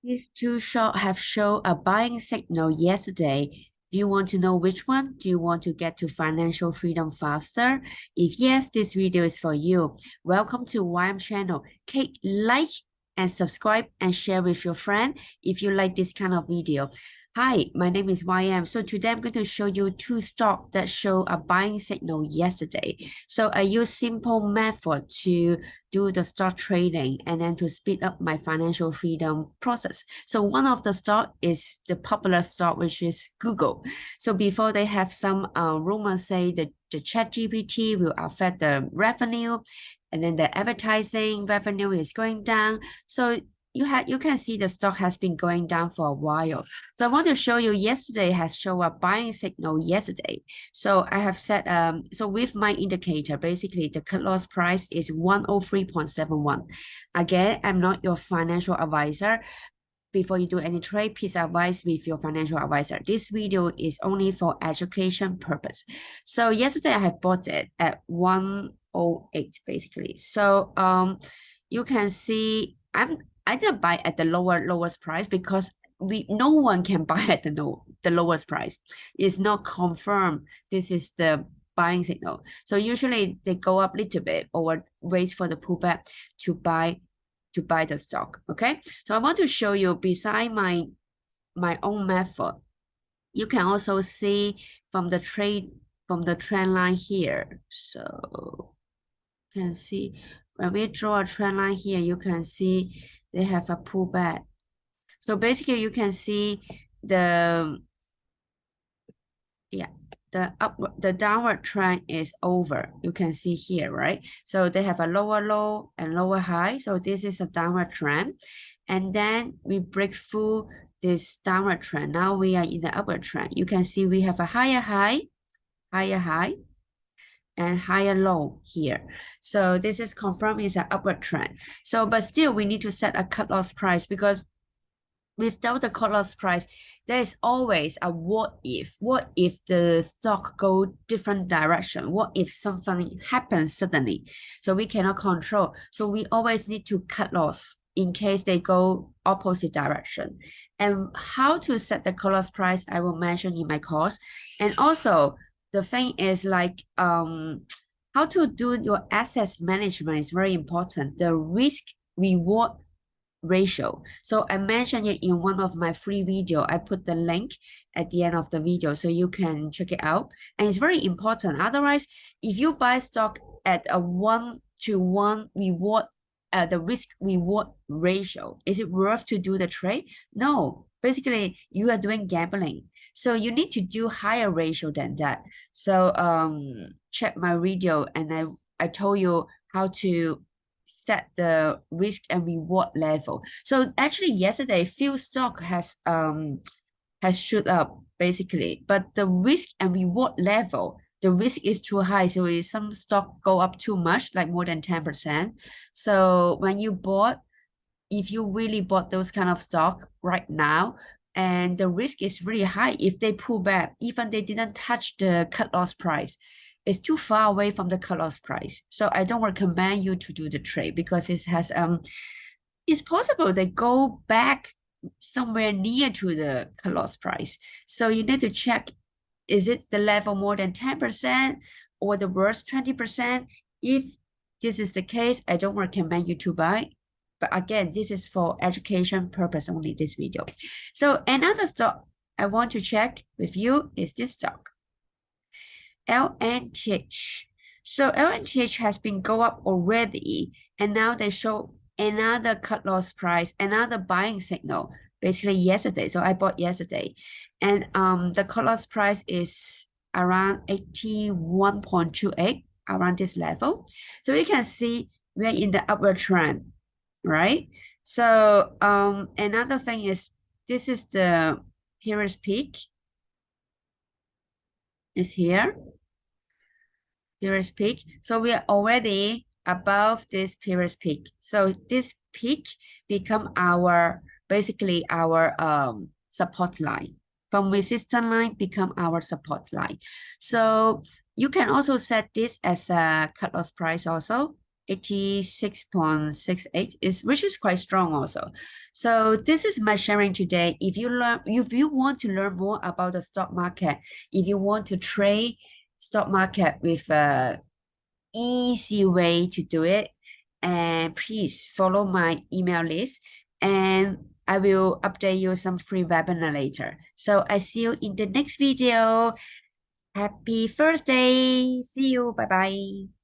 These two short have shown a buying signal yesterday. Do you want to know which one? Do you want to get to financial freedom faster? If yes, this video is for you. Welcome to ymchannel. Click like and subscribe and share with your friend if you like this kind of video. Hi, my name is YM. So today I'm going to show you two stocks that show a buying signal yesterday. So I use simple method to do the stock trading and then to speed up my financial freedom process. So one of the stock is the popular stock, which is Google. So before they have some rumors say that the ChatGPT will affect the revenue, and then the advertising revenue is going down. So you can see the stock has been going down for a while. So I want to show you yesterday has shown a buying signal yesterday. So I have set so with my indicator, basically the cut loss price is 103.71. Again, I'm not your financial advisor. Before you do any trade, please advise with your financial advisor. This video is only for education purpose. So yesterday I have bought it at 108 basically. So you can see I didn't buy at the lowest price because no one can buy at the lowest price. It's not confirmed this is the buying signal. So usually they go up a little bit or wait for the pullback to buy the stock. Okay, so I want to show you beside my own method. You can also see from the trend line here. So you can see when we draw a trend line here, you can see they have a pullback. So basically you can see the downward trend is over. You can see here, right? So they have a lower low and lower high. So this is a downward trend. And then we break through this downward trend. Now we are in the upward trend. You can see we have a higher high, and higher low here. So this is confirmed is an upward trend. So, but still we need to set a cut loss price because without the cut loss price, there is always a what if. What if the stock go different direction? What if something happens suddenly? So we cannot control. So we always need to cut loss in case they go opposite direction. And how to set the cut loss price, I will mention in my course. And also the thing is like how to do your assets management is very important. The risk reward ratio. So I mentioned it in one of my free video. I put the link at the end of the video so you can check it out. And it's very important. Otherwise, if you buy stock at a 1-to-1 reward, the risk reward ratio, is it worth to do the trade? No. Basically, you are doing gambling. So you need to do higher ratio than that. So check my video and I told you how to set the risk and reward level. So actually yesterday few stock has shoot up basically, but the risk and reward level, the risk is too high. So if some stock go up too much, like more than 10%. So when you bought, if you really bought those kind of stock right now, and the risk is really high, if they pull back, even they didn't touch the cut loss price, it's too far away from the cut loss price. So I don't recommend you to do the trade because it has it's possible they go back somewhere near to the cut loss price. So you need to check, is it the level more than 10% or the worst 20%? If this is the case, I don't recommend you to buy. But again, this is for education purpose only, this video. So another stock I want to check with you is this stock, LNTH. So LNTH has been go up already, and now they show another cut loss price, another buying signal, basically yesterday. So I bought yesterday. And the cut loss price is around 81.28, around this level. So you can see we're in the upward trend, right? So another thing is this is the previous peak. Is here. Previous peak. So we are already above this previous peak. So this peak become our basically our support line. From resistance line become our support line. So you can also set this as a cut loss price also. 86.68 is which is quite strong also. So this is my sharing today. If you want to learn more about the stock market, if you want to trade stock market with a easy way to do it, and please follow my email list, and I will update you some free webinar later. So I see you in the next video. Happy Thursday. See you. Bye bye.